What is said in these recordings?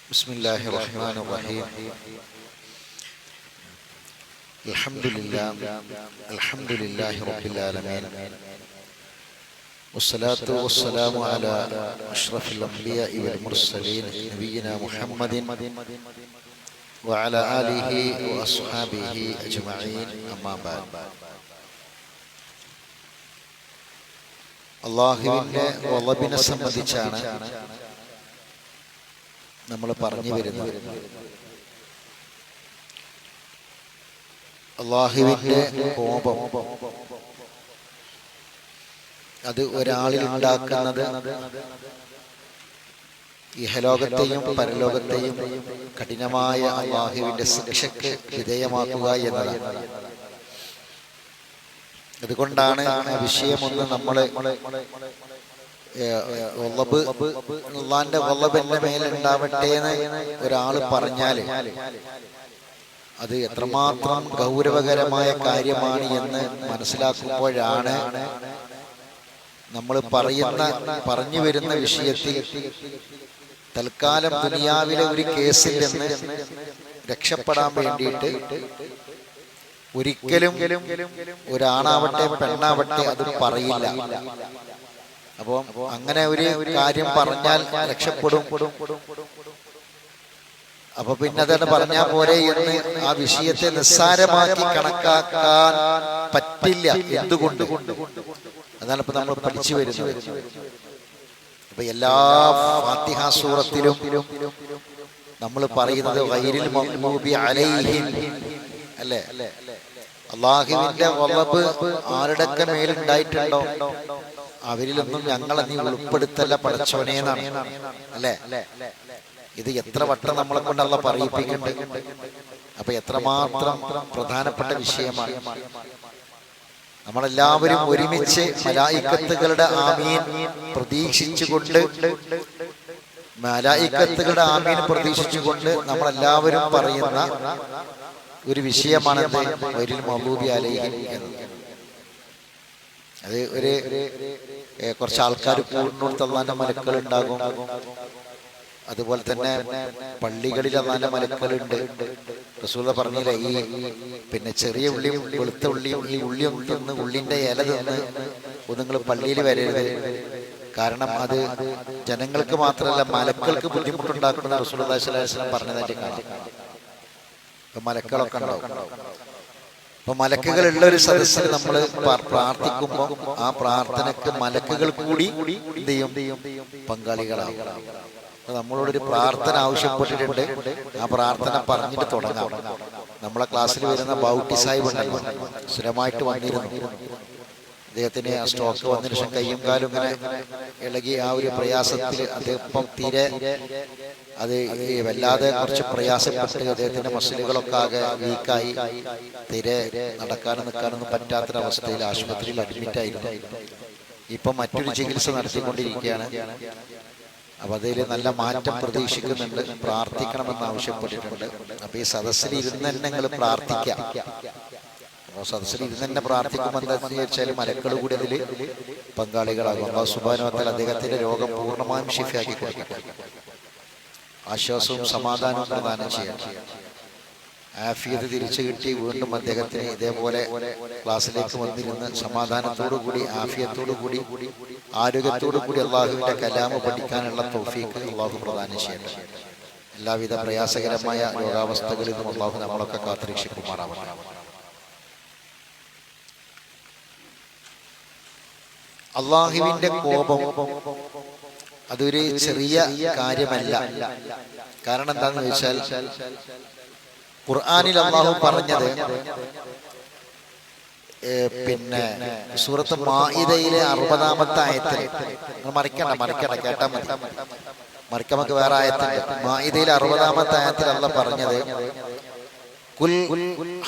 ബിസ്മില്ലാഹിർ റഹ്മാനിർ റഹീം. അൽഹംദുലില്ലാഹി റബ്ബിൽ ആലമീൻ. വസ്സലാത്തു വസ്സലാമു അലാ അഷ്റഫിൽ അംബിയാഇ വൽ മുർസലീൻ നബിയിനാ മുഹമ്മദിൻ വഅലാ ആലിഹി വഅസ്ഹാബിഹി അജ്മഈൻ. അമ്മാ ബഅദ്. അല്ലാഹുവിന്റെ വളബിനെ സംബന്ധിച്ചാണ് നമ്മൾ പറഞ്ഞു വരുന്നത്. അല്ലാഹുവിന്റെ കോപം അത് ഒരാളിൽ ഉണ്ടാക്കുന്നത് ഇഹലോകത്തെയും പരലോകത്തെയും കഠിനമായ അല്ലാഹുവിന്റെ ശിക്ഷയ്ക്ക് വിധേയമാക്കുക എന്നതാണ്. അതുകൊണ്ടാണ് ആ വിഷയമൊന്ന് നമ്മളെ അള്ളാന്റെ വല്ലഭ് എന്റെ മേലുണ്ടാവട്ടെ എന്ന് ഒരാള് പറഞ്ഞാല് അത് എത്രമാത്രം ഗൗരവകരമായ കാര്യമാണ് എന്ന് മനസ്സിലാക്കുമ്പോഴാണ് നമ്മൾ പറഞ്ഞു വരുന്ന വിഷയത്തിൽ തൽക്കാലം ദുനിയാവിലെ ഒരു കേസിൽ നിന്ന് രക്ഷപ്പെടാൻ വേണ്ടിയിട്ട് ഒരിക്കലും ഒരാണാവട്ടെ പെണ്ണാവട്ടെ അത് പറയില്ല. അപ്പോ അങ്ങനെ ഒരു കാര്യം പറഞ്ഞാൽ രക്ഷപ്പെടും. അപ്പൊ പിന്നെ തന്നെ പറഞ്ഞാൽ പോരെ എന്ന് ആ വിഷയത്തെ നിസ്സാരമാക്കി കണക്കാക്കാൻ പറ്റില്ല. എന്തുകൊണ്ട്? അതാണ് ഇപ്പൊ നമ്മൾ പഠിച്ചു വരുന്നത്. അപ്പൊ എല്ലാ ഫാത്തിഹ സൂറത്തിലും നമ്മൾ പറയുന്നത് ഗൈരിൽ മഗ്ദൂബി അലൈഹിം അല്ലേ? അല്ലാഹുവിന്റെ വളബ് ആരുടെയൊക്കെ മേലുണ്ടായിട്ടുണ്ടോ അവരിലൊന്നും ഞങ്ങളെ നീ ഉൾപ്പെടുത്തല്ല പടച്ചോനെ എന്നാണ് അല്ലേ? ഇത് എത്ര വട്ടം നമ്മളെ കൊണ്ട് അല്ലാഹ് പറയിപ്പിക്കുന്നുണ്ട്. അപ്പൊ എത്രമാത്രം പ്രധാനപ്പെട്ട വിഷയമാണ്. നമ്മളെല്ലാവരും ഒരുമിച്ച് മലായിക്കത്തുകളുടെ ആമീൻ പ്രതീക്ഷിച്ചുകൊണ്ട് നമ്മളെല്ലാവരും പറയുന്ന ഒരു വിഷയമാണ് ഗൈരിൽ മഗ്ദൂബി അലൈഹിം എന്നത്. അത് കുറച്ച് ആൾക്കാർ കൂടുന്നിടത്ത് അല്ലാഹുവിന്റെ മലക്കൾ ഉണ്ടാകും. അതുപോലെ തന്നെ പള്ളികളിൽ അല്ലാഹുവിന്റെ മലക്കളുണ്ട്. റസൂൽ പറഞ്ഞില്ലേ, ഈ പിന്നെ ചെറിയ ഉള്ളിയും വെളുത്ത ഉള്ളിയും ഈ ഉള്ളിയും തിന്ന് ഉള്ളിന്റെ ഇല തിന്ന് നിങ്ങൾ പള്ളിയിൽ വരരുത്. കാരണം അത് ജനങ്ങൾക്ക് മാത്രമല്ല മലക്കൾക്ക് ബുദ്ധിമുട്ടുണ്ടാക്കുന്ന റസൂൽ സ്വല്ലല്ലാഹു അലൈഹി വസല്ലം പറഞ്ഞതായിട്ട് കാണാം. ഇപ്പൊ മലക്കളൊക്കെ ഉണ്ടാവും. അപ്പൊ മലക്കുകളുള്ള ഒരു സദസ്സിൽ നമ്മൾ പ്രാർത്ഥിക്കുമ്പോൾ ആ പ്രാർത്ഥനക്ക് മലക്കുകൾ കൂടി എന്ത് ചെയ്യും? പങ്കാളികളാവും. നമ്മളോടൊരു പ്രാർത്ഥന ആവശ്യപ്പെട്ടിട്ടുണ്ട്. ആ പ്രാർത്ഥന പറഞ്ഞിട്ട് തുടങ്ങാം. നമ്മളെ ക്ലാസ്സിൽ വരുന്ന ബൗട്ടി സാഹിബ് ഉണ്ടല്ലോ, സ്ഥിരമായിട്ട് വന്നിരുന്നു. അദ്ദേഹത്തിന് ആ സ്ട്രോക്ക് വന്നതിന് ശേഷം കയ്യും കാലും ഇങ്ങനെ ഇളകി ആ ഒരു പ്രയാസത്തിൽ അദ്ദേഹം തീരെ അത് വല്ലാതെ കുറച്ച് പ്രയാസപ്പെട്ട് അദ്ദേഹത്തിന്റെ മസിലുകളൊക്കെ ആകെ വീക്കായി തീരെ നടക്കാനും നിൽക്കാനൊന്നും പറ്റാത്തൊരവസ്ഥയിൽ ആശുപത്രിയിൽ അഡ്മിറ്റ് ആയിരുന്നു. ഇപ്പം മറ്റൊരു ചികിത്സ നടത്തിക്കൊണ്ടിരിക്കുകയാണ്. അപ്പൊ അതിൽ നല്ല മാറ്റം പ്രതീക്ഷിക്കുന്നുണ്ട്. പ്രാർത്ഥിക്കണമെന്ന് ആവശ്യപ്പെട്ടിട്ടുണ്ട്. അപ്പൊ ഈ സദസ്സിൽ ഇരുന്ന് തന്നെ നിങ്ങൾ പ്രാർത്ഥിക്കാം. സദസ്സിൽ ഇരുന്ന് തന്നെ പ്രാർത്ഥിക്കുമ്പോൾ എന്താണെന്ന് ചോദിച്ചാൽ മലക്കൾ കൂടി അതിൽ പങ്കാളികളാകും. അല്ലാഹു സുബ്ഹാനഹു വ തആല അദ്ദേഹത്തിന്റെ രോഗം പൂർണ്ണമായും ശിഫയാക്കി കൊടുക്കട്ടെ. ആശ്വാസവും സമാധാനവും പ്രദാനം ചെയ്യാം. ആഫിയത്ത് തിരിച്ചു കിട്ടി വീണ്ടും അദ്ദേഹത്തിന് ഇതേപോലെ ക്ലാസ്സിലേക്ക് വന്നിരുന്ന് സമാധാനത്തോടു കൂടി ആഫിയത്തോടു കൂടി ആരോഗ്യത്തോടു കൂടി അള്ളാഹുവിന്റെ കലാമ് പഠിക്കാനുള്ള തൗഫീഖ് അള്ളാഹു പ്രദാനം ചെയ്യട്ടെ. എല്ലാവിധ പ്രയാസകരമായ രോഗാവസ്ഥകളിൽ നിന്നും അള്ളാഹു നമ്മളൊക്കെ കാത്തുരക്ഷിക്കുമാറാവട്ടെ. അള്ളാഹുവിന്റെ കോപം അതൊരു ചെറിയ കാര്യമല്ല. കാരണം എന്താണെന്ന് ചോദിച്ചാൽ ഖുർആനിൽ അള്ളാഹു പറഞ്ഞത് പിന്നെ സൂറത്ത് മാഇദയിലെ 60-ാമത്തെ ആയത്തിൽ മറിക്കണ്ട കേട്ടാ മതി. മറിക്കമക്ക് വേറെ ആയത്തുണ്ട്. മാഇദയിലെ 60-ാമത്തെ ആയത്തിൽ അള്ളാഹു പറഞ്ഞത് ഖുൽ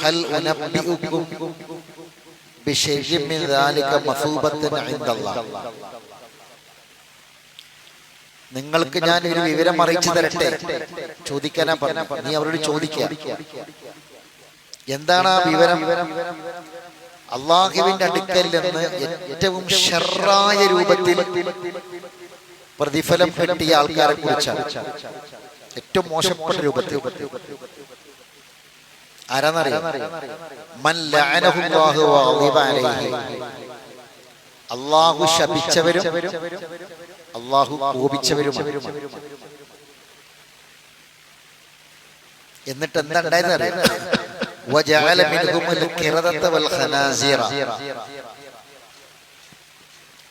ഹൽ ഉനബ്ബിഉകും ബിശൈഇൻ മിൻ ദാലിക മസൂബത്തൻ ഇൻദല്ലാഹ്. നിങ്ങൾക്ക് ഞാൻ ഒരു വിവരം അറിയിച്ചു തരട്ടെ? ചോദിക്കാനാ പറഞ്ഞ. നീ അവരോട് ചോദിക്കുക, എന്താണ് ആ വിവരം? അള്ളാഹുവിന്റെ അടുക്കൽ നിന്ന് ഏറ്റവും ഷർറായ രൂപത്തിൽ പ്രതിഫലം കിട്ടിയ ആൾക്കാരെ കുറിച്ചാണ്. ഏറ്റവും മോശപ്പെട്ട രൂപത്തിൽ ആരാന്നറിയാം? മൻ ലഅനഹുല്ലാഹു വഗളിബ അലൈഹി, അല്ലാഹു ശപിച്ചവരും അല്ലാഹു കോപിച്ചവരുമാണ്. എന്നിട്ട് എന്താ ഉണ്ടായെന്ന് അറിയാം? വജഅല മിൻഹുൽ ഖിറദത വൽ ഖനാസിറ,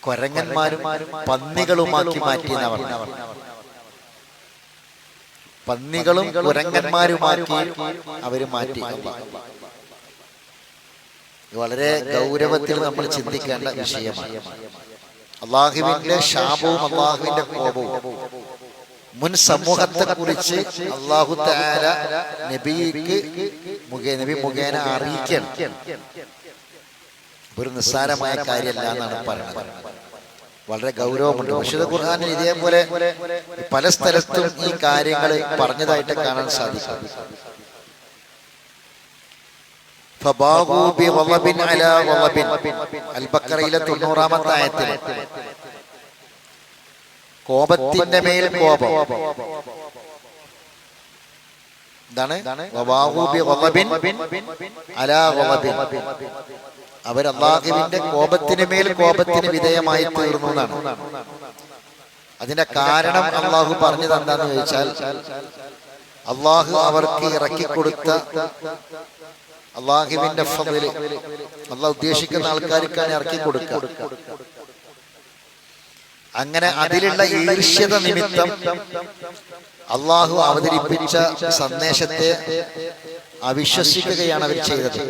കൊരങ്ങന്മാരും പന്നികളുമാക്കി മാറ്റിയെന്നാ പറഞ്ഞത്. പന്നികളും കുരങ്ങന്മാരുമാക്കി അവര് മാറ്റി. വളരെ ഗൗരവത്തിൽ നമ്മൾ ചിന്തിക്കേണ്ട വിഷയമാണ്. അള്ളാഹുവിന്റെ ശാപവും അള്ളാഹുവിന്റെ കോപവും മുൻ സമൂഹത്തെ കുറിച്ച് അള്ളാഹു തആല നബി മുഖേന അറിയിക്കണം. ഒരു നിസ്സാരമായ കാര്യമല്ല എന്നാണ് പറയുന്നത്. വളരെ ഗൗരവമുണ്ട്. വിശുദ്ധ ഖുർആനിൽ ഇതേപോലെ പല സ്ഥലത്തും ഈ കാര്യങ്ങൾ പറഞ്ഞതായിട്ട് കാണാൻ സാധിക്കും. അൽ-ബഖറയിലെ 90-ാമത്തെ ആയത്തിൽ കോപത്തിന്റെ മേൽ കോപം എന്താണ്? അവർ അല്ലാഹുവിന്റെ കോപത്തിന് മേൽ കോപത്തിന് വിധേയമായി തീർന്നു എന്നാണ്. അതിന്റെ കാരണം അള്ളാഹു പറഞ്ഞത് എന്താന്ന് ചോദിച്ചാൽ, അള്ളാഹു അവർക്ക് ഇറക്കിക്കൊടുത്ത അള്ളാഹുവിന്റെ ഫദ്ല്, അള്ളാഹു ഉദ്ദേശിക്കുന്ന ആൾക്കാർക്കാണ് ഇറക്കിക്കൊടുക്കുക. അങ്ങനെ അതിലുള്ള ഈർഷ്യത നിമിത്തം അള്ളാഹു അവതരിപ്പിച്ച സന്ദേശത്തെ അവിശ്വസിക്കുകയാണ് അവർ ചെയ്തത്.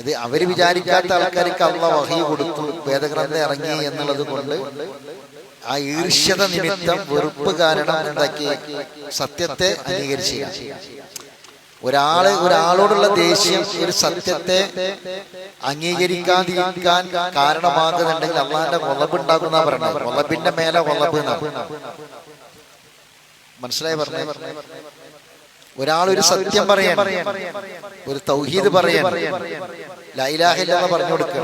അത് അവര് വിചാരിക്കാത്ത ആൾക്കാർക്ക് അള്ളാഹു വഹി കൊടുത്തു, വേദഗ്രന്ഥം ഇറങ്ങി എന്നുള്ളത് കൊണ്ട് ആ ഈർഷ്യത നിമിത്തം, വെറുപ്പ് കാരണം എന്താക്കി? സത്യത്തെ അംഗീകരിച്ചില്ല. ഒരാളോടുള്ള ദേഷ്യം ഒരു സത്യത്തെ അംഗീകരിക്കാതിരിക്കാൻ കാരണമാകുന്നുണ്ടെങ്കിൽ അള്ളാഹിന്റെ വലബുണ്ടാക്കുന്ന പറഞ്ഞത്. വലബിന്റെ മേലെ വലബ് എന്നാണ്. മനസ്സിലായി പറഞ്ഞേ? ഒരാളൊരു സത്യം പറയാൻ, ഒരു തൗഹീദ് പറയാൻ, ലാ ഇലാഹ ഇല്ലല്ലാഹ് പറഞ്ഞു കൊടുക്കുക.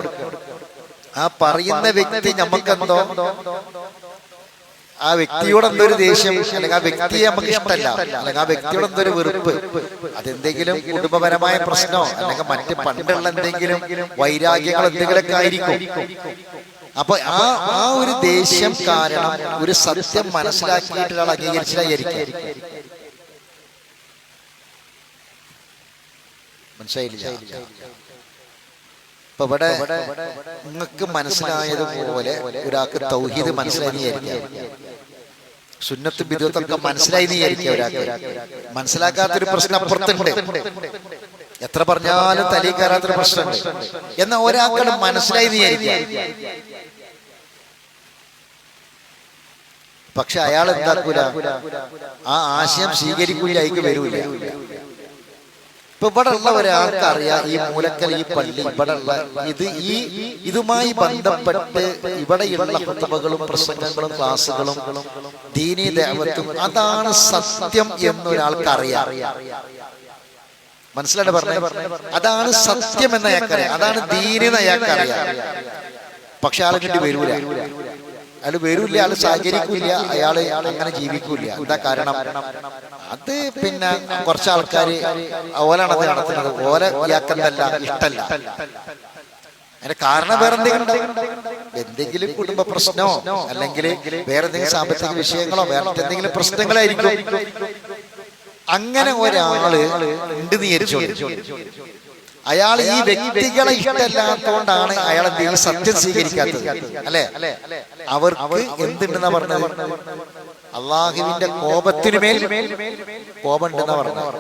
ആ പറയുന്ന വ്യക്തി നമുക്കെന്തോ ആ വ്യക്തിയോട് എന്തൊരു ദേഷ്യം, അല്ലെങ്കിൽ ആ വ്യക്തിയെ നമുക്ക് ഇഷ്ടമല്ല, അല്ലെങ്കിൽ ആ വ്യക്തിയോട് എന്തൊരു വെറുപ്പ്, അതെന്തെങ്കിലും കുടുംബപരമായ പ്രശ്നമോ അല്ലെങ്കിൽ മറ്റ് പണ്ടുള്ള എന്തെങ്കിലും വൈരാഗ്യങ്ങൾ എന്തെങ്കിലുമൊക്കെ ആയിരിക്കും. അപ്പൊ ആ ഒരു ദേഷ്യം കാരണം ഒരു സത്യം മനസ്സിലാക്കിയിട്ട് ഒരാൾ അംഗീകരിച്ചില്ലായിരിക്കും. മനസ്സിലായില്ല? ഇപ്പൊ ഇവിടെ നിങ്ങൾക്ക് മനസ്സിലായതുപോലെ ഒരാൾക്ക് തൗഹീദ് മനസ്സിലായിരിക്കാം, സുന്നത്തും ബിദ്അത്തൊക്കെ മനസ്സിലായിരിക്കാം. ഒരാൾക്ക് മനസ്സിലാക്കാത്തൊരു പ്രശ്നം അപ്പുറത്തുണ്ട്. എത്ര പറഞ്ഞാലും തലയിൽ കയറാത്തൊരു പ്രശ്നമുണ്ട്. എന്നാൽ ഒരാൾക്കാണ് മനസ്സിലായിരിക്കാം. പക്ഷെ അയാൾ എന്താക്കൂല? ആ ആശയം സ്വീകരിക്കൂല, അയക്ക് വരൂല. ഇപ്പൊ ഇവിടെ ഉള്ള ഒരാൾക്ക് അറിയാം, ഈ മൂലക്കൽ, ഈ പള്ളി, ഇവിടെ ഉള്ള ഇതുമായി ബന്ധപ്പെട്ട് ഇവിടെയുള്ള ഖുതുബകളും പ്രസംഗങ്ങളും ക്ലാസുകളും ദീനീ ദഅവത്തും അതാണ് സത്യം എന്നൊരാൾക്ക് അറിയാം. മനസ്സിലാണ് പറഞ്ഞത്? അതാണ് സത്യം എന്ന് അയാൾക്കറിയാം, അതാണ് ദീൻ എന്ന് അയാൾക്കറിയാം. പക്ഷെ ആൾ കിട്ടി വരൂല. അയാൾ വരൂല്ല, അയാൾ സഹകരിക്കൂല, അയാള് അങ്ങനെ ജീവിക്കൂല. എന്താ കാരണം? അത് പിന്നെ കുറച്ച് ആൾക്കാര് ഓലാണ് അത് നടത്തുന്നത്. ഓല ഇയാക്കല്ല, ഇഷ്ടല്ല. അതിന്റെ കാരണം വേറെ എന്തെങ്കിലും കുടുംബ പ്രശ്നമോ അല്ലെങ്കിൽ വേറെ എന്തെങ്കിലും സാമ്പത്തിക വിഷയങ്ങളോ വേറെ എന്തെങ്കിലും പ്രശ്നങ്ങളായിരിക്കും. അങ്ങനെ ഒരാള് ഉണ്ട് വിചാരിച്ചോ, അയാൾ ഈ വ്യക്തികളെ ഇഷ്ടമല്ലാത്തതുകൊണ്ടാണ് അയാൾ എന്തെങ്കിലും സത്യം സ്വീകരിക്കാത്തത്, അല്ലെ? അവർക്ക് എന്തുണ്ടെന്നാ പറഞ്ഞത്? അള്ളാഹുവിന്റെ കോപത്തിന് മേൽ കോപം ഉണ്ടെന്നാ പറഞ്ഞത്.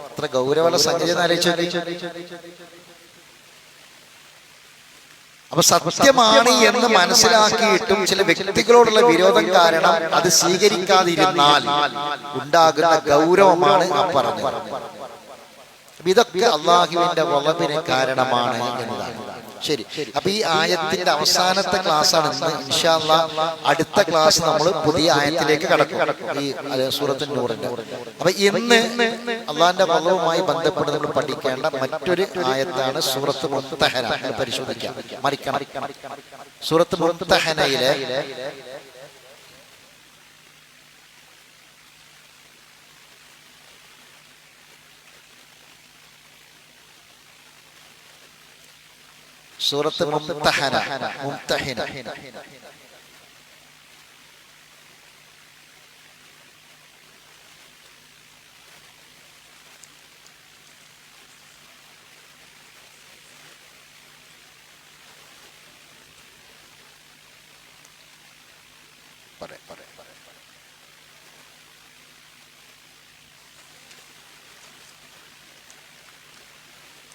അത്ര ഗൗരവമുള്ള സംഗതി ആലോചിച്ചു. അപ്പൊ സത്യമാണ് എന്ന് മനസ്സിലാക്കിയിട്ടും ചില വ്യക്തികളോടുള്ള വിരോധം കാരണം അത് സ്വീകരിക്കാതിരുന്നാൽ ഉണ്ടാകുന്ന ഗൗരവമാണ് ആ പറഞ്ഞത്. ഇതൊക്കെ അള്ളാഹുവിന്റെ വലബിന് കാരണമാണ് എന്നതാണ്. ശരി, അപ്പൊ ഈ ആയത്തിന്റെ അവസാനത്തെ ക്ലാസ് ആണ് ഇന്ന്. ഇൻഷാ അല്ലാഹ് അടുത്ത ക്ലാസ് നമ്മൾ പുതിയ ആയത്തിലേക്ക് കടക്കും, ഈ സൂറത്തുൻ നൂറിന്റെ. അപ്പൊ ഇന്ന് അള്ളാഹിന്റെ വലവുമായി ബന്ധപ്പെട്ട് നമ്മൾ പഠിക്കേണ്ട മറ്റൊരു ആയത്താണ് സൂറത്ത് മുംതഹന. പരിശോധിക്കാം, മറിക്കണം. സൂറത്ത് മുംതഹനയിലെ സൂറത്ത് മുംതഹന. മുംതഹിന.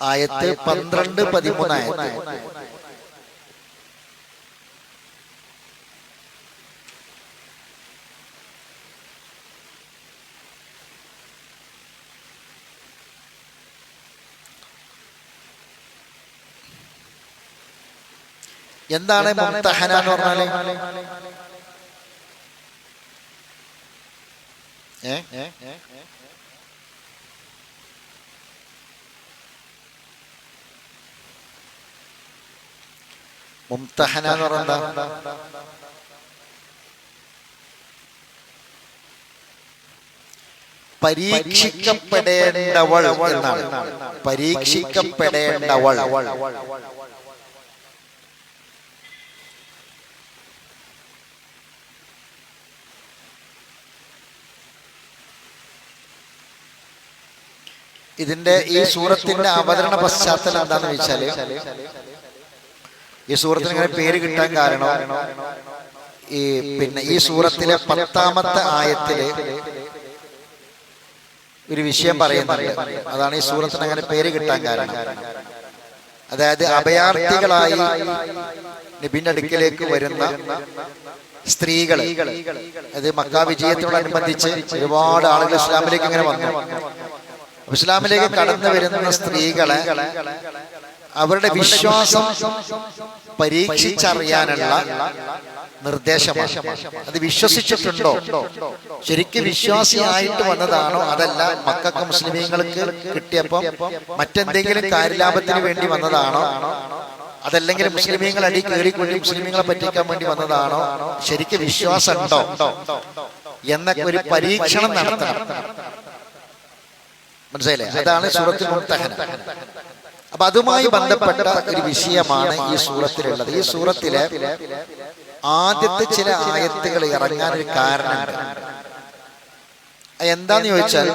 ആയത്ത് 12-13 ആയത്ത്. എന്താണ് മുംതഹന എന്ന് പറഞ്ഞാല്? മുംതഹന എന്ന് പറഞ്ഞാൽ പരീക്ഷിക്കപ്പെടേണ്ടവൾ എന്നാണ്. പരീക്ഷിക്കപ്പെടേണ്ടവൾ. ഇതിന്റെ ഈ സൂറത്തിന്റെ അവതരണ പശ്ചാത്തലം എന്താണെന്ന് വെച്ചാല്, ഈ സൂറത്തിന് ഇങ്ങനെ പേര് കിട്ടാൻ കാരണം ഈ സൂറത്തിലെ 10ാമത്തെ ആയത്തില് ഒരു വിഷയം പറയുന്നുണ്ട്. അതാണ് ഈ സൂറത്തിന് അങ്ങനെ പേര് കിട്ടാൻ കാരണം. അതായത് അഭയാർത്ഥികളായി നബിന്റെ അടുക്കിലേക്ക് വരുന്ന സ്ത്രീകൾ, അത് മക്ക വിജയത്തോടനുബന്ധിച്ച് ഒരുപാട് ആളുകൾ ഇസ്ലാമിലേക്ക് ഇങ്ങനെ വന്നു. ഇസ്ലാമിലേക്ക് കടന്നു വരുന്ന സ്ത്രീകളെ അവരുടെ വിശ്വാസം പരീക്ഷിച്ചറിയാനുള്ള നിർദ്ദേശമാണ്. അത് വിശ്വസിച്ചിട്ടുണ്ടോ, ശരിക്കും വിശ്വാസിയായിട്ട് വന്നതാണോ, അതല്ല മക്കൾക്ക് മുസ്ലിമീങ്ങൾക്ക് കിട്ടിയപ്പം മറ്റെന്തെങ്കിലും കാര്യലാഭത്തിന് വേണ്ടി വന്നതാണോ, അതല്ലെങ്കിൽ മുസ്ലിമീങ്ങൾ അടി കയറിക്കൊണ്ട് മുസ്ലിമീങ്ങളെ പറ്റിക്കാൻ വേണ്ടി വന്നതാണോ, ശരിക്കും വിശ്വാസം ഉണ്ടോ എന്നൊക്കെ ഒരു പരീക്ഷണം നടത്തണം. മനസ്സിലായില്ലേ? അതാണ് സൂറത്തുൽ മുംതഹന. അപ്പൊ അതുമായി ബന്ധപ്പെട്ട ഒരു വിഷയമാണ് ഈ സൂറത്തിലുള്ളത്. ഈ സൂറത്തിലെ ആദ്യത്തെ ചില ആയത്തുകൾ ഇറങ്ങാനൊരു കാരണമുണ്ട്. എന്താന്ന് ചോദിച്ചാൽ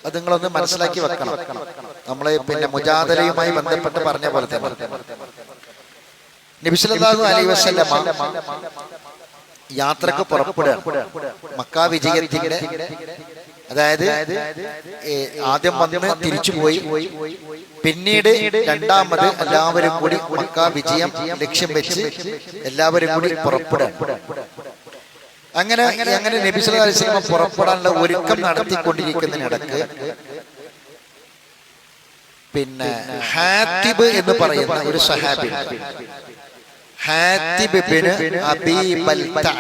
അത് നിങ്ങളൊന്ന് മനസ്സിലാക്കി വെക്കണം. നമ്മള് മുജാദലയുമായി ബന്ധപ്പെട്ട് പറഞ്ഞ പോലെ തന്നെ നബി സല്ലല്ലാഹു അലൈഹി വസല്ലമ യാത്രക്ക് പുറപ്പെടുകയാണ്. മക്ക വിജയത്തിന്റെ, അതായത് ആദ്യം വന്ന് തിരിച്ചുപോയി, പിന്നീട് രണ്ടാമത് എല്ലാവരും കൂടി മക്ക വിജയം ലക്ഷ്യം വെച്ച് എല്ലാവരും കൂടി പുറപ്പെടാൻ. അങ്ങനെ നബി സല്ലല്ലാഹു അലൈഹി വസല്ലം പുറപ്പെടാനുള്ള ഒരുക്കം നടത്തിക്കൊണ്ടിരിക്കുന്നതിനിടക്ക് ഹാത്തിബ് എന്ന് പറയുന്ന ഒരു സഹാബി, ഹാത്തിബ് ഇബ്നു അബീ ബൽതഅ,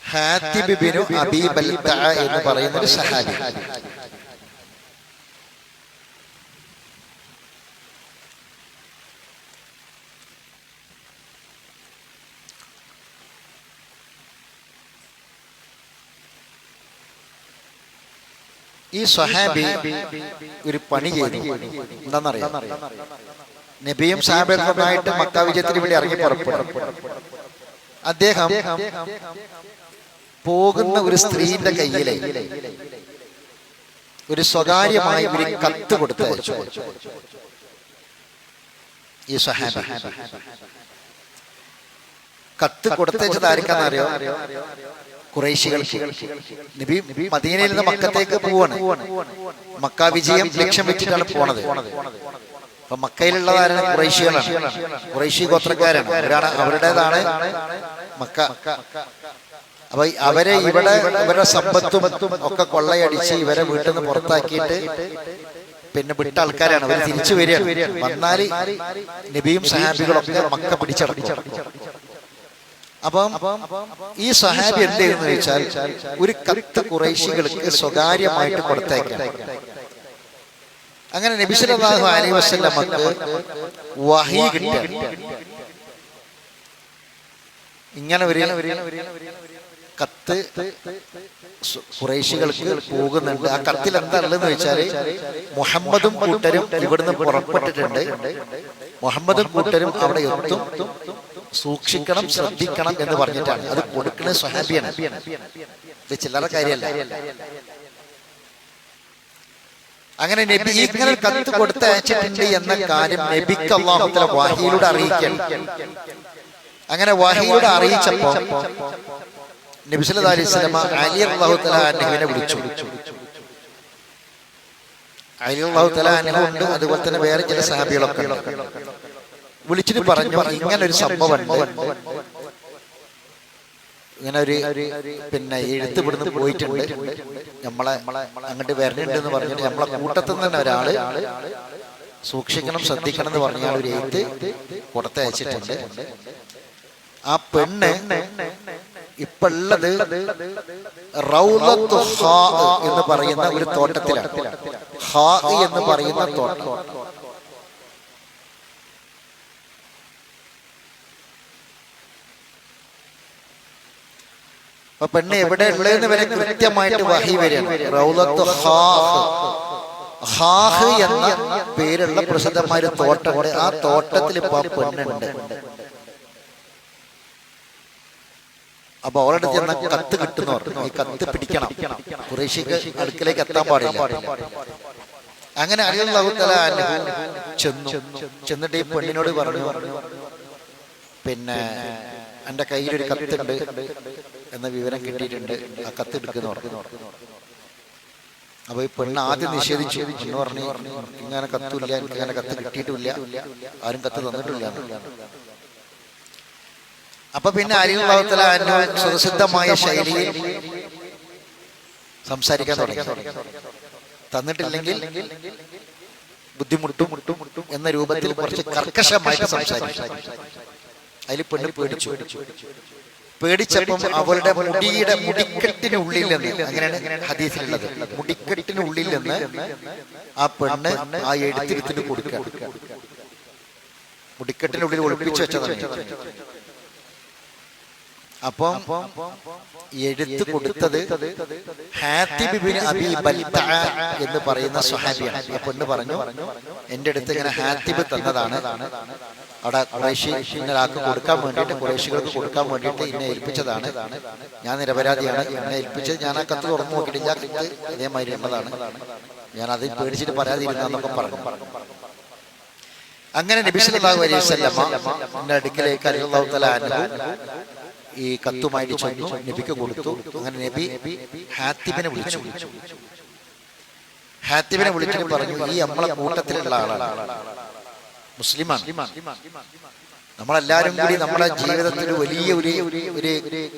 ഹാത്തിബ് ഇബ്നു അബീ ബൽതഅ എന്ന് പറയുന്ന ഒരു സഹാബി. ഈ സ്വഹാബി ഒരു പണി ചെയ്തു. എന്താണെന്നറിയാം? നബിയും സഹാബത്തുമായിട്ട് മക്ക വിജയത്തിന് വേണ്ടി ഇറങ്ങി പുറപ്പെടും. അദ്ദേഹം പോകുന്ന ഒരു സ്ത്രീന്റെ കയ്യിലെ ഒരു സ്വകാര്യമായി ഒരു കത്ത് കൊടുത്തയച്ചു. ഈ സ്വഹാബി കത്ത് കൊടുത്തയച്ചത് ആർക്കാന്നറിയോ? ഖുറൈശികൾക്ക്. നബി മദീനയിൽ നിന്ന് മക്കത്തേക്ക് പോവാണ്. മക്ക വിജയം ലക്ഷ്യം വെച്ചിട്ടാണ് പോണത്. അപ്പൊ മക്കയിലുള്ളതാരാണ്? ഖുറൈശികളാണ്. ഖുറൈശി ഗോത്രക്കാരാണ്. അവരുടേതാണ് മക്ക. അപ്പൊ അവരെ ഇവിടെ ഇവരുടെ സമ്പത്തും ഒക്കെ കൊള്ളയടിച്ച് ഇവരെ വീട്ടിൽ നിന്ന് പുറത്താക്കിയിട്ട് വിട്ട ആൾക്കാരാണ്. അവർ തിരിച്ചു വരികയാണ്. വന്നാല് നബിയും സഹാബികളൊക്കെ മക്ക പിടിച്ചടക്കും. അപ്പം ഈ സഹാബി എന്ത് ചെയ്യുന്നു വെച്ചാൽ ഒരു കത്ത് ഖുറൈശികൾക്ക് സ്വകാര്യമായിട്ട് കൊടുത്തേക്കാം. അങ്ങനെ നബി സല്ലല്ലാഹു അലൈഹി വസല്ലമക്ക് വഹി കിട്ടി. ഇങ്ങനെ ഒരു കത്ത് ഖുറൈശികൾക്ക് പോകുന്നുണ്ട്. ആ കത്തിൽ എന്താ ഉള്ളതെന്ന് വെച്ചാല് മുഹമ്മദും കൂട്ടരും ഇവിടുന്ന് പുറപ്പെട്ടിട്ടുണ്ട്, മുഹമ്മദും കൂട്ടരും അവിടെ എത്തും, സൂക്ഷിക്കണം, ശ്രദ്ധിക്കണം എന്ന് പറഞ്ഞിട്ടാണ്. അത് കൊടുക്കുന്നത് സ്വഹാബിയാണ്, ഇത് ചില്ലറ കാര്യമല്ല. അങ്ങനെ നബി ഇങ്ങനെ കത്ത് കൊടുത്തയച്ചിട്ടുണ്ട് എന്ന കാര്യം നബിക്ക് അല്ലാഹു തആല വഹയിലൂടെ അറിയിക്കണം. അങ്ങനെ വഹയിലൂടെ അറിയിച്ചപ്പോ നബി സല്ലല്ലാഹു അലൈഹി വസല്ലം അലി റളിയല്ലാഹു തആല അൻഹുവിനെ വിളിച്ചു. അലി റളിയല്ലാഹു തആല അൻഹു ഉണ്ട്, അതുപോലെ തന്നെ വേറെ ചില സഹാബികളൊക്കെ ഉണ്ട്. വിളിച്ചിട്ട് പറഞ്ഞു, ഇങ്ങനെ ഒരു സംഭവം ഉണ്ട്, ഇങ്ങനെ ഒരു എഴുത്ത് ഇവിടുന്ന് പോയിട്ടുണ്ട്, നമ്മളെ അങ്ങോട്ട് വരണുണ്ട് എന്ന് പറഞ്ഞിട്ട് നമ്മളെ കൂട്ടത്തിൽ തന്നെ ഒരാള് സൂക്ഷിക്കണം, ശ്രദ്ധിക്കണം എന്ന് പറഞ്ഞ ഒരു എഴുത്ത് കൊടുത്തയച്ചിട്ടുണ്ട്. ആ പെണ്ണ് ഇപ്പൊ ഉള്ളത് റൗളത്തു ഹാ എന്ന് പറയുന്ന ഒരു തോട്ടത്തിലാണ്. ഹാ എന്ന് പറയുന്ന തോട്ടം. അപ്പൊ പെണ്ണ് എവിടെ ഉള്ളതെന്ന് വരെ കൃത്യമായിട്ട് വഹി വരികയാണ്. റൗളത്തു ഹാഹ് എന്ന പേരുള്ള പ്രസിദ്ധമായ ഒരു തോട്ടമുണ്ട്. ആ തോട്ടത്തിൽ ഇപ്പൊ ആ പെണ്ണുണ്ട്. അപ്പൊ അവരുടെ ചെന്ന കത്ത് കിട്ടുന്നവർ ഈ കത്ത് പിടിക്കണം, ഖുറൈശിക്ക് അടുക്കലേക്ക് എത്താൻ പാടില്ല. അങ്ങനെ അലി റളിയല്ലാഹു തആല അൻഹു ചെന്നിട്ട് ഈ പെണ്ണിനോട് പറഞ്ഞു, എന്റെ കയ്യിലൊരു കത്തുണ്ട് എന്ന വിവരം കിട്ടിയിട്ടുണ്ട്, ആ കത്ത് എടുക്കുന്ന പറഞ്ഞു. അപ്പൊ ഈ പെണ്ണ് ആദ്യം നിഷേധിച്ചു. എന്ന് പറഞ്ഞു, ഇങ്ങനെ കത്തില്ല, എനിക്ക് അങ്ങനെ കത്ത് കിട്ടിയിട്ടില്ല, ആരും കത്ത് തന്നിട്ടില്ല. അപ്പൊ പിന്നെ അലി റളിയല്ലാഹു തആല അൻഹു സുപ്രസിദ്ധമായ ശൈലിയിൽ സംസാരിക്കാൻ തുടങ്ങി. തന്നിട്ടില്ലെങ്കിൽ ബുദ്ധിമുട്ടും എന്ന രൂപത്തിൽ കുറച്ച് കർക്കശമായിട്ട് സംസാരിച്ചു. അതിൽ പെണ്ണ് പേടിച്ചു. പേടിച്ചപ്പം അവളുടെ മുടിക്കെട്ടിനുള്ളിൽ നിന്ന്, അങ്ങനെയാണ് ഹദീസിലുള്ളത്, മുടിക്കെട്ടിനുള്ളിൽ നിന്ന് ആ പെണ്ണ് ആ എഴുത്തിരുത്തിന് കൊടുക്കുക. മുടിക്കെട്ടിനുള്ളിൽ ഒളിപ്പിച്ചു വെച്ചതാണ്. അപ്പം എഴുത്ത് കൊടുത്തത് ഹാത്തിബ് ഇബ്നു അബീ ബൽതഅ എന്ന് പറയുന്ന സ്വഹാബിയാണ്. ആ പെണ്ണ് പറഞ്ഞു, എന്റെ അടുത്ത് ഇങ്ങനെ ഹാത്തിബ് തന്നതാണ്, അവിടെ ഖുറൈശികൾക്ക് കൊടുക്കാൻ വേണ്ടിയിട്ട്, ഖുറൈശികൾക്ക് കൊടുക്കാൻ വേണ്ടിയിട്ട് എന്നെ ഏൽപ്പിച്ചതാണ്, ഞാൻ നിരപരാധിയാണ്, എന്നെ ഏൽപ്പിച്ചത്, ഞാൻ ആ കത്ത് തുറന്നു നോക്കിയിട്ടില്ല, കത്ത് അതേമാതിരി ഉള്ളതാണ്, ഞാൻ അതിൽ പേടിച്ചിട്ട് പരാതിയിരുന്നൊക്കെ പറഞ്ഞു. അങ്ങനെ നബി സല്ലല്ലാഹു അലൈഹി വസല്ലം എന്റെ അടുക്കലേക്ക് അലി റളിയല്ലാഹു തആല അൻഹു ഈ കത്തുമായിട്ട് ചെന്നു, നബിക്ക് കൊടുത്തു. അങ്ങനെ നബി ഹാത്തിബിനെ വിളിച്ചു. ഹാത്തിബിനെ വിളിച്ചിട്ട് പറഞ്ഞു, ഈ നമ്മളെ കൂട്ടത്തിലുള്ള ആളാണ്, മുസ്ലിമാണ്, നമ്മളെല്ലാരും കൂടി നമ്മുടെ ജീവിതത്തിൽ വലിയ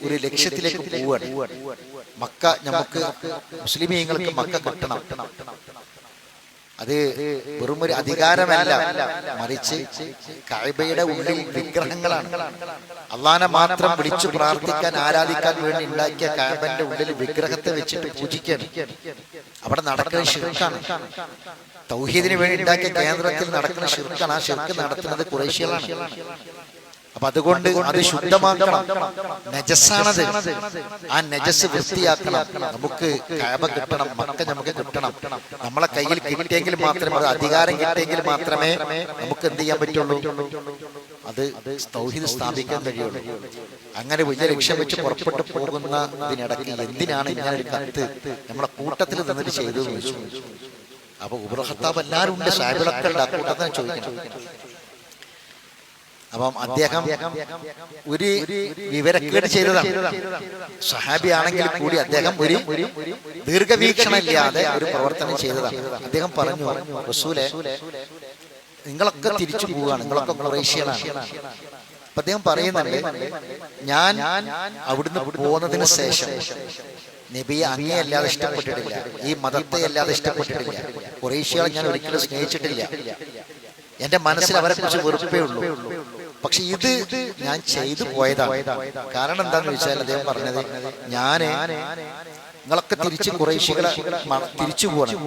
ഒരു ലക്ഷ്യത്തിലേക്ക് പോവുകയാണ്. മക്ക, നമുക്ക് മുസ്ലിമീങ്ങൾക്ക് മക്ക കിട്ടണം. അത് വെറും ഒരു അധികാരമല്ല, മറിച്ച് കഅബയുടെ ഉള്ളിൽ വിഗ്രഹങ്ങളാണ്. അള്ളാനെ മാത്രം വിളിച്ചു പ്രാർത്ഥിക്കാൻ, ആരാധിക്കാൻ വേണ്ടി ഉണ്ടാക്കിയ കഅബന്റെ ഉള്ളിൽ വിഗ്രഹത്തെ വെച്ചിട്ട് പൂജിക്കാണ്. അവിടെ നടക്കുന്ന ശിർക്കാണ്. തൗഹീദിന് വേണ്ടി ഉണ്ടാക്കിയ കേന്ദ്രത്തിൽ നടക്കുന്ന ശിർക്കാണ്. ആ ശിർക്ക് നടത്തുന്നത് ഖുറൈശികളാണ്. അപ്പൊ അതുകൊണ്ട് അത് ശുദ്ധമാക്കണം, നജസ്സാണത്. ആ നജസ് വൃത്തിയാക്കണം. നമുക്ക് കഅബ കിട്ടണം, മക്ക നമുക്ക് കിട്ടണം. നമ്മളെ കയ്യിൽ കിട്ടിയെങ്കിൽ മാത്രമേ, അത് അധികാരം കിട്ടിയെങ്കിൽ മാത്രമേ നമുക്ക് എന്ത് ചെയ്യാൻ പറ്റുള്ളൂ, അത് തൗഹീദ് സ്ഥാപിക്കാൻ കഴിയുള്ളൂ. അങ്ങനെ വലിയ ലക്ഷ്യം വെച്ച് പുറപ്പെട്ടു പോകുന്ന ഇതിനിടയ്ക്ക് എന്തിനാണ് ഇങ്ങനെ ഒരു കത്ത് നമ്മളെ കൂട്ടത്തിൽ നിന്നിട്ട് ചെയ്തതെന്ന് വെച്ചു. അപ്പൊ ഉമർ ഖത്താബ് എല്ലാവരും ഉണ്ട്, സാഹിബുകളൊക്കെ ഉണ്ട്, ആ കൂട്ടത്തിൽ ചോദിക്കണം. അപ്പം അദ്ദേഹം ഒരു വിവരക്കേട് ചെയ്തതാണ്. സഹാബി ആണെങ്കിൽ കൂടി അദ്ദേഹം ഒരു ദീർഘവീക്ഷണം ഇല്ലാതെ ഒരു പ്രവർത്തനം ചെയ്തതാണ്. അദ്ദേഹം പറഞ്ഞു, റസൂലേ, നിങ്ങളൊക്കെ തിരിച്ചു പോവുകയാണ്, നിങ്ങളൊക്കെ ഖുറൈശികളാണ്. അപ്പൊ അദ്ദേഹം പറയുന്നുണ്ട്, ഞാൻ അവിടുന്ന് പോകുന്നതിന് ശേഷം നബിയെ അങ്ങേ അല്ലാതെ ഇഷ്ടപ്പെട്ടിട്ടില്ല, ഈ മതത്തെ അല്ലാതെ ഇഷ്ടപ്പെട്ടിട്ടില്ല, ഖുറൈശികളെ ഞാൻ ഒരിക്കലും സ്നേഹിച്ചിട്ടില്ല. എന്റെ മനസ്സിൽ അവരെ കുറിച്ച് വെറുപ്പേ ഉള്ളൂ. പക്ഷെ ഇത് ഞാൻ ചെയ്തു പോയതാണ്. കാരണം എന്താന്ന് വെച്ചാൽ അദ്ദേഹം പറഞ്ഞത്, നിങ്ങളൊക്കെ തിരിച്ച് ഖുറൈശികളെ തിരിച്ചു പോകണം.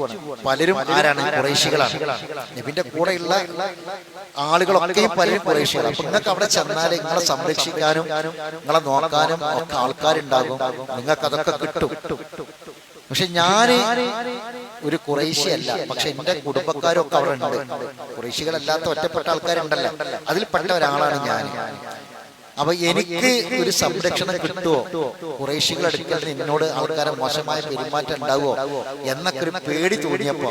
പലരും ആരാണ്? ഖുറൈശികളാണ്. നബിന്റെ കൂടെയുള്ള ആളുകളൊക്കെയും പലരും ഖുറൈശികളാണ്. അപ്പൊ നിങ്ങൾക്ക് അവിടെ ചെന്നാൽ നിങ്ങളെ സംരക്ഷിക്കാനും നിങ്ങളെ നോക്കാനും ഒക്കെ ആൾക്കാരുണ്ടാകും. നിങ്ങൾക്ക് അതൊക്കെ കിട്ടും. പക്ഷെ ഞാൻ ഒരു ഖുറൈശി അല്ല, പക്ഷെ എന്റെ കുടുംബക്കാരും ഒക്കെ അവിടെ ഉണ്ട്. ഖുറൈശികളല്ലാത്ത ഒറ്റപ്പെട്ട ആൾക്കാരുണ്ടല്ലോ, അതിൽപ്പെട്ട ഒരാളാണ് ഞാൻ. അപ്പൊ എനിക്ക് ഒരു സംരക്ഷണം കിട്ടുമോ? ഖുറൈശികൾ അടുക്കൽ എന്നോട് ആൾക്കാരെ മോശമായ പെരുമാറ്റം ഉണ്ടാവുമോ എന്നൊക്കെ ഒരു പേടി തോന്നിയപ്പോ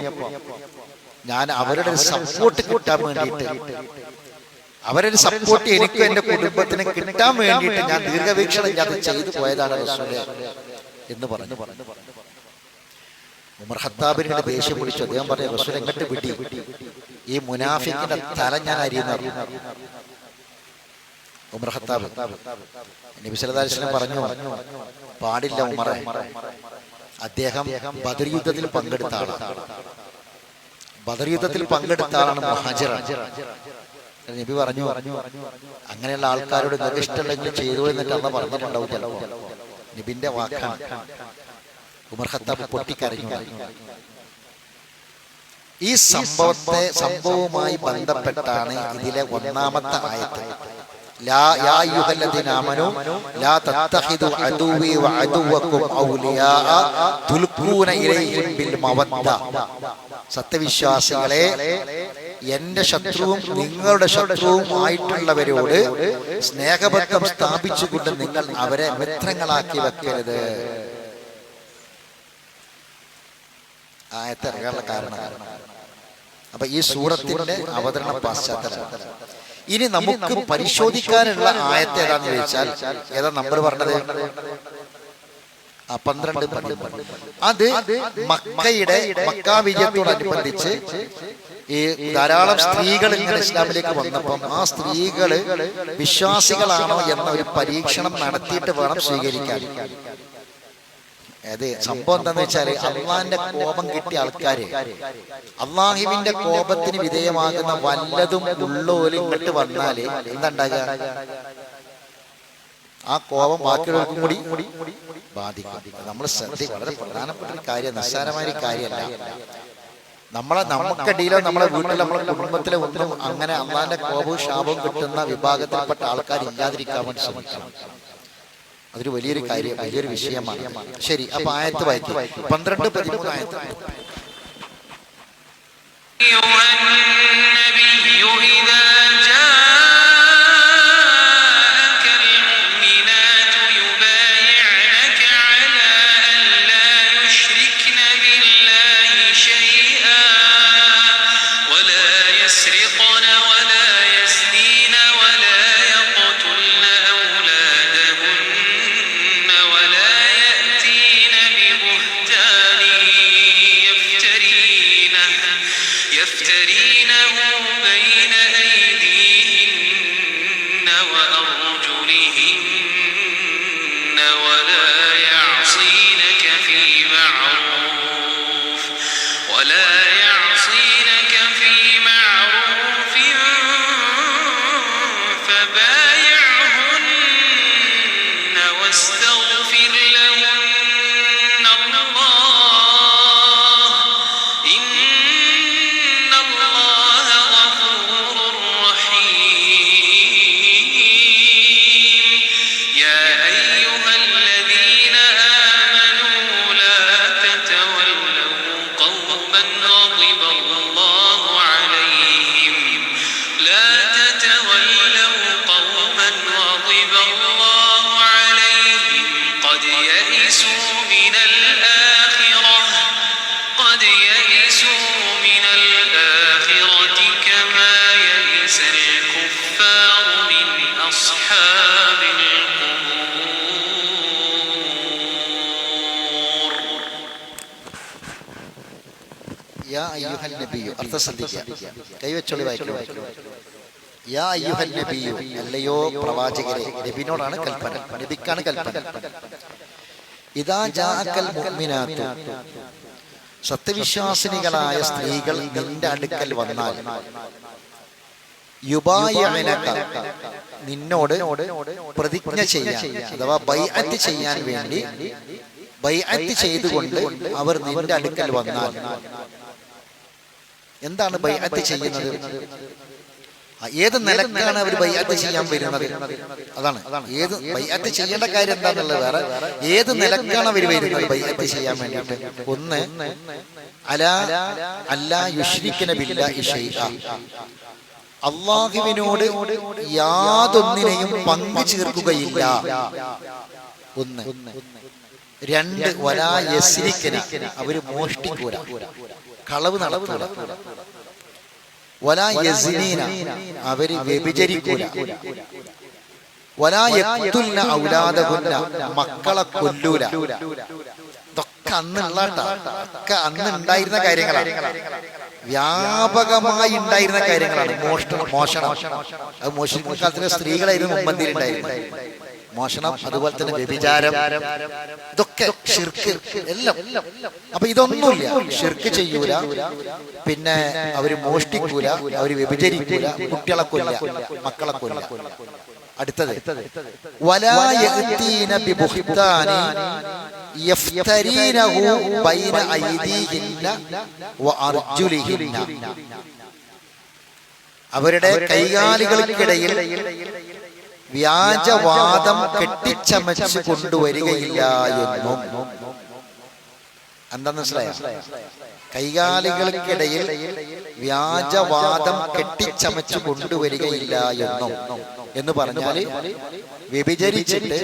ഞാൻ അവരുടെ ഒരു സപ്പോർട്ട് കിട്ടാൻ വേണ്ടിയിട്ട്, അവരൊരു സപ്പോർട്ട് എനിക്കും എന്റെ കുടുംബത്തിന് കിട്ടാൻ വേണ്ടിയിട്ട് ഞാൻ ദീർഘവീക്ഷണം ഞാൻ ചെയ്തു പോയതാണ് റസൂലേ എന്ന് പറഞ്ഞു. ഉമർ ഖത്താബിനെ ദേഷ്യം പിടിച്ചു. അദ്ദേഹം പറഞ്ഞു, റസൂൽ എങ്ങോട്ട് വിട്ടി, ഈ മുനാഫിക്കിന്റെ തല ഞാൻ അരിയുന്ന. ഉമർ ഖത്താബ് നബി സല്ലല്ലാഹു അലൈഹി വസല്ലം പറഞ്ഞു, പാടില്ല ഉമറെ, അദ്ദേഹം ബദർ യുദ്ധത്തിൽ പങ്കെടുത്ത ആളാണ്. ബദർ യുദ്ധത്തിൽ പങ്കെടുത്ത ആളാണ്, മുഹാജിറാണ്. നബി പറഞ്ഞു, അങ്ങനെയുള്ള ആൾക്കാരോട് നിങ്ങൾക്ക് ഇഷ്ടമുണ്ടെങ്കിൽ ചെയ്തു എന്നിട്ട് അന്ന് പറഞ്ഞിട്ടുണ്ടാവും ചിലപ്പോൾ. നബിന്റെ വാക്കാണ്. ഉമർ ഖത്താബ് പൊട്ടിക്കരഞ്ഞു. ഈ സംഭവവുമായി ബന്ധപ്പെട്ടാണ് ഇതിലെ ഒന്നാമത്തെ ആയത്ത്. ലാ യാ അയ്യുഹല്ലദീന ആമനൂ ലാ തത്തഖിദു അദുവി വഅദുവക്കും ഔലിയാ തുൽഖൂന ഇലൈഹിം ബിൽ മവദ്ദ. സത്യവിശ്വാസികളെ, എന്റെ ശത്രുവും നിങ്ങളുടെ ശത്രുവും ആയിട്ടുള്ളവരോട് സ്നേഹബന്ധം സ്ഥാപിച്ചുകൊണ്ട് നിങ്ങൾ അവരെ മിത്രങ്ങളാക്കി വെക്കരുത്. ആയത്തിറങ്ങാനുള്ള കാരണം. അപ്പൊ ഈ സൂറത്തിന്റെ അവതരണ പശ്ചാത്തലം. ഇനി നമുക്ക് പരിശോധിക്കാനുള്ള ആയത്ത് ഏതാന്ന് ചോദിച്ചാൽ, ഏതാ നമ്പർ പറഞ്ഞത്? 12. അത് മക്ക വിജയത്തോടനുബന്ധിച്ച് ഈ ധാരാളം സ്ത്രീകൾ ഇങ്ങനെ ഇസ്ലാമിലേക്ക് വന്നപ്പം ആ സ്ത്രീകള് വിശ്വാസികളാണോ എന്ന ഒരു പരീക്ഷണം നടത്തിയിട്ട് വേണം സ്വീകരിക്കാൻ. അതെ, സംഭവം എന്താന്ന് വെച്ചാല്, അള്ളാഹിന്റെ കോപം കിട്ടിയ ആൾക്കാര്, അള്ളാഹുവിന്റെ കോപത്തിന് വിധേയമാകുന്ന വല്ലതും ഉള്ളോല് ഇങ്ങോട്ട് വന്നാല് എന്താ ഉണ്ടാകുക? ആ കോപം ബാക്കിയുള്ളവർക്കും കൂടി ബാധിക്കും. നമ്മൾ വളരെ പ്രധാനപ്പെട്ട ഒരു കാര്യം, നിസ്സാരമായ ഒരു കാര്യമല്ല. നമുക്കിടയിലോ നമ്മളെ വീട്ടിൽ നമ്മളെ കുടുംബത്തിലെ ഒന്നും അങ്ങനെ അള്ളാഹിന്റെ കോപവും ശാപവും കിട്ടുന്ന വിഭാഗത്തിൽപ്പെട്ട ആൾക്കാർ ഇല്ലാതിരിക്കാൻ വേണ്ടി ശ്രമിക്കണം. അതൊരു വലിയൊരു കാര്യം, വലിയൊരു വിഷയമാണ്. ശരി, അപ്പൊ ആയത്ത് വായിക്കും. 12-13 ആയത്ത്. കൈവച്ചൊളി വായിക്കലോ. യാ അയ്യുഹൽ നബിയു, അല്ലയോ പ്രവാചകരെ. നബിയോടാണ് കൽപ്പന, നബിക്കാണ് കൽപ്പന. ഇദാ ജാഅക്കൽ മുഅ്മിനാത്തു, സത്യവിശ്വാസിനികളായ സ്ത്രീകൾ നിന്റെ അടുക്കൽ വന്നാൽ, യുബായിഅനക, നിന്നോട് പ്രതിജ്ഞ ചെയ്യാൻ അഥവാ ബൈഅത്ത് ചെയ്യാൻ വേണ്ടി ബൈഅത്ത് ചെയ്തുകൊണ്ട് അവർ നിന്റെ അടുക്കൽ വന്നാൽ, എന്താണ് ബൈഅത്ത് ചെയ്യുന്നത്? ഏത് നിലക്കാണ് അവർ ബൈഅത്ത് ചെയ്യാൻ വരുന്നത്? അതാണ് ഏത് ബൈഅത്ത് ചെയ്യേണ്ട കാര്യം എന്താണെന്നുള്ളത് വേറെ. ഏത് നിലക്കാണ് അവർ വരുന്നത് ബൈഅത്ത് ചെയ്യാൻ വേണ്ടിയിട്ട്? ഒന്ന്, അല്ലാ യുശ്രിക്കന ബില്ലാഹി ശൈഅ, അല്ലാഹുവിനോട് യാതൊന്നിനെയും പങ്കു ചേർക്കുകയില്ല. ഒന്ന്. രണ്ട്, വലാ യസ്രിക്കന, അവര് മോഷ്ടിക്കൂല, കളവ് നടത്തൂല. വലാ യസ്നീന, അവര് വ്യഭിചരിക്കൂല. വലാ യഖ്തുൽന ഔലാദഹുന്ന, മക്കളെ കൊല്ലൂല. ഇതൊക്കെ അന്നുള്ളതൊക്കെ അന്ന് ഉണ്ടായിരുന്ന കാര്യങ്ങളാണ്, വ്യാപകമായി ഉണ്ടായിരുന്ന കാര്യങ്ങളാണ്. മോഷണം, അത് മോഷിക്കുന്ന കാലത്തിന് സ്ത്രീകളായിരുന്നു മുമ്പന്തിയിലുണ്ടായിരുന്നത്. മോഷണം, അതുപോലെ തന്നെ വ്യഭിചാരം, ഇതൊക്കെ ശിർക്ക് എല്ലാം. അപ്പൊ ഇതൊന്നുമില്ല, ശിർക്ക് ചെയ്യൂല, പിന്നെ അവര് മോഷ്ടിക്കൂല, അവര് വ്യഭിചരിക്കൂല, കുട്ടികളെ കൊല്ല, മക്കളെ കൊല്ല. അടുത്തത്, വലാ യഅതീന ബിബുഹ്താനി യഫ്തരീനഹു ബൈന അയ്ദീഹിന്ന വഅർജുലിഹിന്ന, അവരുടെ കൈകാലുകൾക്കിടയിൽ വ്യാജവാദം കെട്ടിച്ചമച്ച് കൊണ്ടുവരികയില്ല എന്നും. എന്താന്ന് മനസ്സിലായോ? കൈകാലുകൾക്കിടയിൽ വ്യാജവാദം കെട്ടിച്ചമച്ച് കൊണ്ടുവരികയില്ല എന്നും എന്ന് പറഞ്ഞാല് വ്യഭിചരിച്ചിട്ട്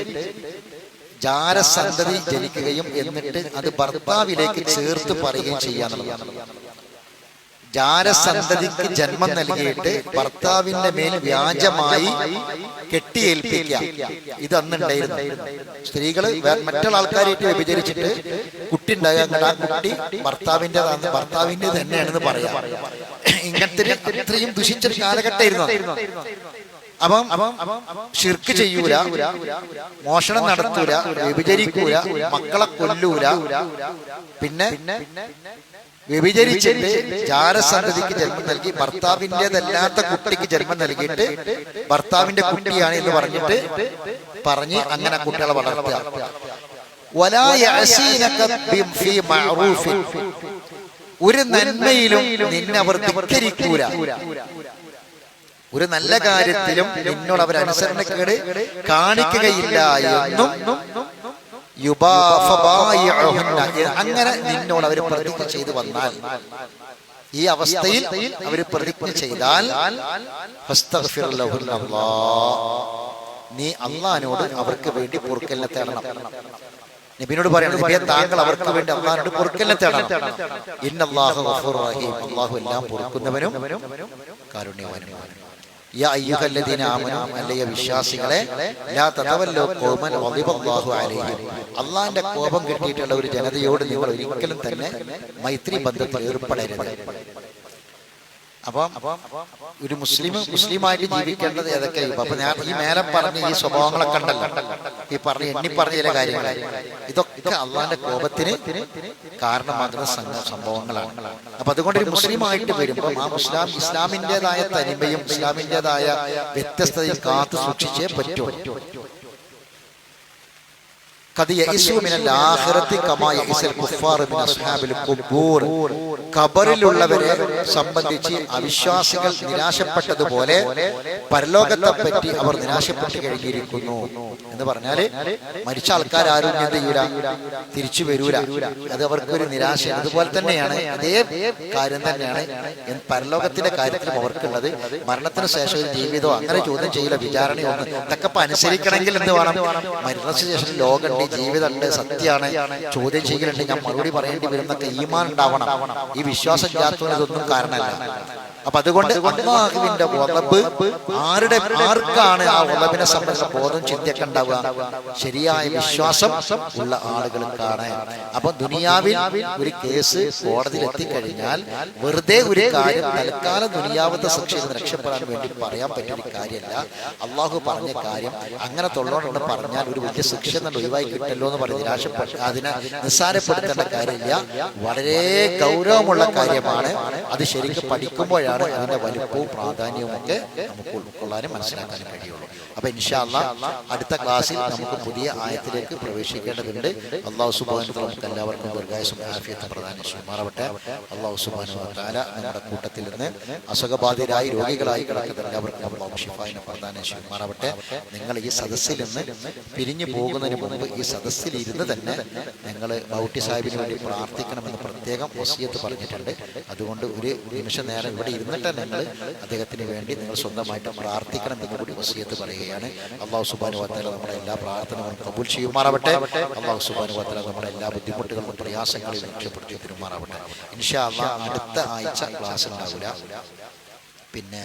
ജാരസന്തതി ജനിക്കുകയും എന്നിട്ട് അത് ഭർത്താവിലേക്ക് ചേർത്ത് പറയുകയും ചെയ്യാന്നുള്ളതാണ്. ജാരസന്തതിക്ക് ജന്മം നൽകിയിട്ട് ഭർത്താവിന്റെ മേൽ വ്യാജമായി കെട്ടിയേൽപ്പിക്കുക, ഇത് അന്നുണ്ടായിരുന്നു. സ്ത്രീകള് മറ്റുള്ള ആൾക്കാരായിട്ട് വ്യഭിചരിച്ചിട്ട് കുട്ടി ഉണ്ടാകാൻ, ആ കുട്ടി ഭർത്താവിന്റെ തന്നെയാണെന്ന് പറയാം. ഇങ്ങനത്തെ അത്രയും ദുഷിച്ചൊരു കാലഘട്ടമായിരുന്നു. അപ്പം ശിർക്ക് ചെയ്യൂല, മോഷണം നടത്തൂല, വ്യഭിചരിക്കൂല, മക്കളെ കൊല്ലൂല, പിന്നെ വ്യഭിചരിച്ചിട്ട് ജാരസന്തതിക്ക് ജന്മം നൽകി ഭർത്താവിൻ്റെതല്ലാത്ത കുട്ടിക്ക് ജന്മം നൽകിയിട്ട് ഭർത്താവിന്റെ കുട്ടിയാണ് എന്ന് പറഞ്ഞ് അങ്ങനെ കുട്ടികളെ വളർത്തുക. വലാ യഅസീനക ഫീ മഅറൂഫിൻ, ഒരു നന്മയിലും നിന്നെ അവർ ധിക്കരിക്കൂല, ഒരു നല്ല കാര്യത്തിലും നിന്നോട് അവർ അനുസരണക്കേട് കാണിക്കുകയില്ല എന്നും. അങ്ങനെ നിന്നോട് അവർ പ്രതിജ്ഞ ചെയ്തു വന്നാൽ, ഈ അവസ്ഥയിൽ അവർ പ്രതിജ്ഞ ചെയ്താൽ നീ അള്ളാഹിനോട് അവർക്ക് വേണ്ടി പൊറുക്കലിനെ തേടണം. നബിയോട് പറയണം, നബിയെ താങ്കൾ അവർക്ക് വേണ്ടി അള്ളാഹിനോട് പൊറുക്കലിനെ തേടണം. ഇന്നല്ലാഹു ഗഫൂറുർ റഹീം, അള്ളാഹു എല്ലാം പൊറുക്കുന്നവനും കാരുണ്യവാനുമാണ്. യാ അയ്യുഹല്ലദീന ആമനൂ, അല്ലയ വിശ്വാസികളെ, ലാ തതവല്ലൂ ഖൗമൻ ഗളിബല്ലാഹു അലൈഹിം, അള്ളാഹിന്റെ കോപം കിട്ടിയിട്ടുള്ള ഒരു ജനതയോട് നിങ്ങൾ ഒരിക്കലും തന്നെ മൈത്രി ബന്ധത്തിൽ ഏർപ്പെടരുത്. അപ്പം ഒരു മുസ്ലിമായിട്ട് ജീവിക്കേണ്ടത് ഏതൊക്കെ? അപ്പൊ ഞാൻ ഈ മേലെ പറഞ്ഞ ഈ സ്വഭാവങ്ങളൊക്കെ ഉണ്ടല്ലോ, ഈ എണ്ണി പറഞ്ഞ ചില കാര്യങ്ങൾ, ഇതൊക്കെ അള്ളാഹിന്റെ കോപത്തിന് കാരണമാകുന്ന സംഭവങ്ങളാണ്. അപ്പൊ അതുകൊണ്ട് ഒരു മുസ്ലിമായിട്ട് വരുമ്പോൾ ആ ഇസ്ലാമിൻ്റെതായ തനിമയും ഇസ്ലാമിൻ്റെതായ വ്യത്യസ്തതയും കാത്തു സൂക്ഷിച്ചേ പറ്റൂ. ഖബറിലുള്ളവരെ സംബന്ധിച്ച് അവിശ്വാസികൾ നിരാശപ്പെട്ടതുപോലെ പരലോകത്തെ പറ്റി അവർ നിരാശപ്പെട്ട് കഴിഞ്ഞിരിക്കുന്നു എന്ന് പറഞ്ഞാല്, മരിച്ച ആൾക്കാർ ആരും എന്ത് ചെയ്യൂല, തിരിച്ചു വരൂല, അത് അവർക്കൊരു നിരാശ. അതുപോലെ തന്നെയാണ്, അതേ കാര്യം തന്നെയാണ് പരലോകത്തിന്റെ കാര്യത്തിലും അവർക്കുള്ളത്. മരണത്തിന് ശേഷം ഒരു ജീവിതമോ അങ്ങനെ ചോദ്യം ചെയ്യില്ല, വിചാരണയോ ഒന്നും. ഇതൊക്കെ അനുസരിക്കണമെങ്കിൽ എന്ത് വേണം? മരണത്തിന് ശേഷം ലോകം, ജീവിതമുണ്ട്, സത്യമാണ്, ചോദ്യം ചെയ്യലുണ്ട്, ഞാൻ മറുപടി പറയേണ്ടി വരുന്നൊക്കെ ഈമാൻ ഉണ്ടാവണം. ഈ വിശ്വാസം ഇല്ലാത്തവന് ഇതൊന്നും കാരണമല്ല. അപ്പൊ അതുകൊണ്ട് അല്ലാഹുവിന്റെ വദബ് ആർക്കാണ് ആ വദബിനെ സംബന്ധിച്ച ബോധം ചിന്തയൊക്കെ ഉണ്ടാവുക? ശരിയായ വിശ്വാസം ഉള്ള ആളുകൾക്കാണ്. അപ്പൊ ദുനിയാവിൽ ഒരു കേസ് കോടതിയിൽ എത്തിക്കഴിഞ്ഞാൽ വെറുതെ ഒരു കാര്യം തൽക്കാലം ദുനിയാവത്തെ ശിക്ഷയിൽ നിന്ന് രക്ഷപ്പെടാൻ വേണ്ടി പറയാൻ പറ്റിയ ഒരു കാര്യമല്ല. അള്ളാഹു പറഞ്ഞ കാര്യം അങ്ങനെ തൊള്ളോണ്ട് പറഞ്ഞാൽ ഒരു വലിയ ശിക്ഷ തന്നെ ഒഴിവായി കിട്ടല്ലോ എന്ന് പറഞ്ഞ് നിരാശപ്പെട്ട് അതിനെ നിസ്സാരപ്പെടുത്തേണ്ട കാര്യമില്ല. വളരെ ഗൗരവമുള്ള കാര്യമാണ്. അത് ശരിക്കും പഠിക്കുമ്പോഴാണ് അതിന്റെ വലുപ്പവും പ്രാധാന്യവും ഒക്കെ നമുക്ക് ഉൾക്കൊള്ളാനും മനസ്സിലാക്കാനും കഴിയുള്ളൂ. അപ്പൊ ഇൻഷാ അല്ലാഹ് അടുത്ത ക്ലാസ്സിൽ നമുക്ക് പുതിയ ആയത്തിലേക്ക് പ്രവേശിക്കേണ്ടതുണ്ട്. അല്ലാഹു സുബ്ഹാനഹു വ തആല നമുക്ക് എല്ലാവർക്കും ദീർഘായുസ്സും ആഫിയത്തും പ്രദാനം ചെയ്യുമാറാവട്ടെ. അല്ലാഹു സുബ്ഹാനഹു വ തആല നമ്മുടെ കൂട്ടത്തിൽ നിന്ന് അസുഖബാധിതരായി രോഗികളായി കിടക്കുന്ന എല്ലാവർക്കും അല്ലാഹു ശിഫായിനെ പ്രദാനം ചെയ്യുമാറാവട്ടെ. നിങ്ങൾ ഈ സദസ്സിൽ നിന്ന് പിരിഞ്ഞു പോകുന്നതിന് മുമ്പ് ഈ സദസ്സിൽ ഇരുന്ന് തന്നെ നിങ്ങൾ ബൗട്ടി സാഹിബിന് വേണ്ടി പ്രാർത്ഥിക്കണമെന്ന് പ്രത്യേകം വസിയത്ത് പറഞ്ഞിട്ടുണ്ട്. അതുകൊണ്ട് ഒരു നിമിഷ നേരം ഇവിടെ ഇരുന്നിട്ട് നിങ്ങൾ അദ്ദേഹത്തിന് വേണ്ടി നിങ്ങൾ സ്വന്തമായിട്ട് പ്രാർത്ഥിക്കണം എന്ന് കൂടി വസിയത്ത് പറയുകയാണ്. അല്ലാഹു സുബ്ഹാനഹു വ തആല നമ്മുടെ എല്ലാ പ്രാർത്ഥനകളും കബൂൽ ചെയ്യുമാറാവട്ടെ. അല്ലാഹു സുബ്ഹാനഹു വ തആല നമ്മുടെ എല്ലാ ബുദ്ധിമുട്ടുകളും പ്രയാസങ്ങളിലും രക്ഷപ്പെടുത്തി തരുമാറാവട്ടെ. ഇൻഷാ അല്ലാഹ് അടുത്ത ആഴ്ച ക്ലാസ് ഉണ്ടാവില്ല. പിന്നെ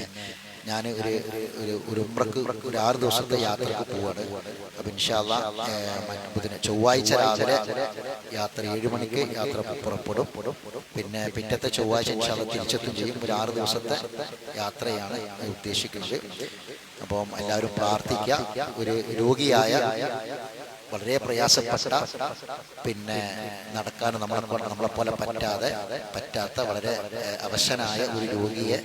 ഞാൻ ഒരു ഉംറക്ക് ഒരു 6 ദിവസത്തെ യാത്രക്ക് പോവാണ്. അപ്പം ഇൻഷാ അല്ലാഹ് ചൊവ്വാഴ്ച രാവിലെ യാത്ര 7 മണിക്ക് യാത്ര പുറപ്പെടും. പിന്നെ പിറ്റത്തെ ചൊവ്വാഴ്ച ഇൻഷാ അല്ലാഹ് തിരിച്ചെത്തും ചെയ്യും. ഒരു 6 ദിവസത്തെ യാത്രയാണ് ഉദ്ദേശിക്കുന്നത്. അപ്പം എല്ലാവരും പ്രാർത്ഥിക്കുക. ഒരു രോഗിയായ വളരെ പ്രയാസപ്പെട്ട പിന്നെ നടക്കാൻ നമ്മളെപ്പോലെ പറ്റാത്ത വളരെ അവശനായ ഒരു രോഗിയെ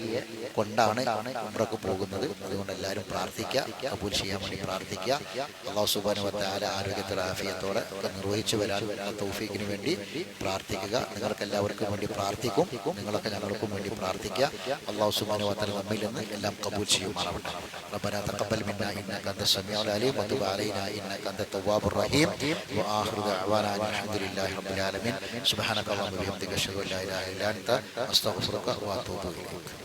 കൊണ്ടാണ് ഉംറക്ക് പോകുന്നത്. അതുകൊണ്ട് എല്ലാവരും പ്രാർത്ഥിക്കുക, കബൂൽ ചെയ്യാൻ വേണ്ടി പ്രാർത്ഥിക്കുക. അല്ലാഹു സുബ്ഹാനഹു വ തആല ആരോഗ്യത്തോടെ ആഫിയത്തോടെ നിർവഹിച്ചു വരാൻ തൗഫീഖിന് വേണ്ടി പ്രാർത്ഥിക്കുക. നിങ്ങൾക്ക് എല്ലാവർക്കും വേണ്ടി പ്രാർത്ഥിക്കും. നിങ്ങളൊക്കെ ഞങ്ങൾക്കും വേണ്ടി പ്രാർത്ഥിക്കുക. അല്ലാഹു സുബ്ഹാനഹു വ തആല നമ്മിൽ നിന്ന് എല്ലാം കബൂൽ ചെയ്യുമാറാവട്ടെ. റബ്ബനാ തഖബ്ബൽ മിന്നാ ഇന്നക അൻത സമീഉൽ അലീം വതുബ് അലൈനാ ഇന്നക അൻത തവ്വാബുർ റഹീം وآخر دعوانا الحمد لله رب العالمين سبحانك اللهم وبحمدك أشهد أن لا إله إلا أنت أستغفرك وأتوب إليك.